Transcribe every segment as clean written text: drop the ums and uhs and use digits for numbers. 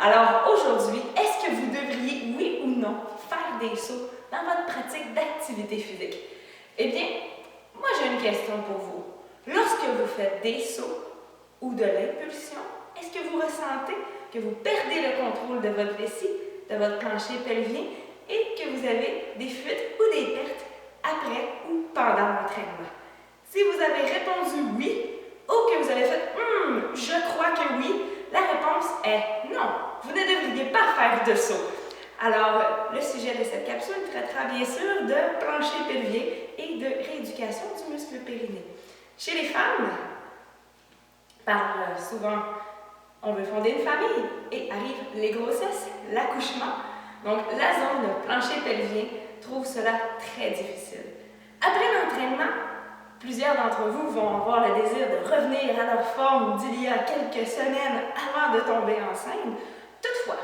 Alors aujourd'hui, est-ce que vous devriez, oui ou non, faire des sauts dans votre pratique d'activité physique? Eh bien, moi j'ai une question pour vous. Lorsque vous faites des sauts ou de l'impulsion, est-ce que vous ressentez que vous perdez le contrôle de votre vessie, de votre plancher pelvien et que vous avez des fuites ou des pertes après ou pendant l'entraînement? Si vous avez répondu oui ou que vous avez fait « je crois que oui », la réponse est non, vous ne devriez pas faire de saut. Alors, le sujet de cette capsule traitera bien sûr de plancher pelvien et de rééducation du muscle périnée. Chez les femmes, souvent, on veut fonder une famille et arrivent les grossesses, l'accouchement. Donc, la zone de plancher pelvien trouve cela très difficile. Après l'entraînement, plusieurs d'entre vous vont avoir le désir de revenir à leur forme d'il y a quelques semaines avant de tomber enceinte. Toutefois,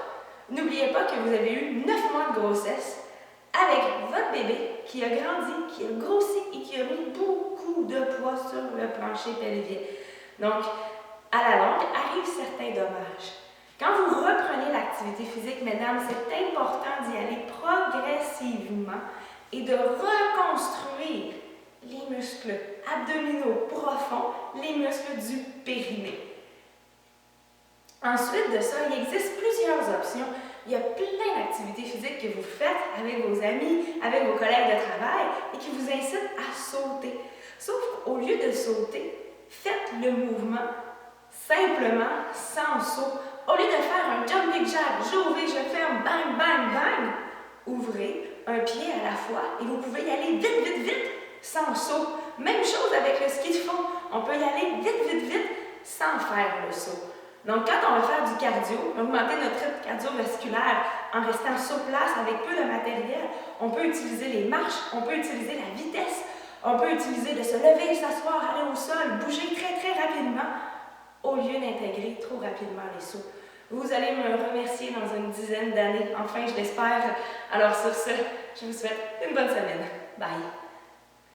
n'oubliez pas que vous avez eu 9 mois de grossesse avec votre bébé qui a grandi, qui a grossi et qui a mis beaucoup de poids sur le plancher pelvien. Donc, à la longue, arrivent certains dommages. Quand vous reprenez l'activité physique, mesdames, c'est important d'y aller progressivement et de reconstruire les muscles abdominaux profonds, les muscles du périnée. Ensuite de ça, il existe plusieurs options. Il y a plein d'activités physiques que vous faites avec vos amis, avec vos collègues de travail et qui vous incitent à sauter. Sauf qu'au lieu de sauter, faites le mouvement simplement sans saut. Au lieu de faire un jumping jack, j'ouvre, je ferme, bang, bang, bang, ouvrez un pied à la fois et vous pouvez y aller vite, vite, vite, sans saut. Même chose avec le ski de fond. On peut y aller vite, vite, vite, sans faire le saut. Donc, quand on va faire du cardio, augmenter notre rythme cardiovasculaire en restant sur place avec peu de matériel, on peut utiliser les marches, on peut utiliser la vitesse, on peut utiliser de se lever, s'asseoir, aller au sol, bouger très, très rapidement, au lieu d'intégrer trop rapidement les sauts. Vous allez me remercier dans une dizaine d'années, enfin je l'espère. Alors sur ce, je vous souhaite une bonne semaine. Bye!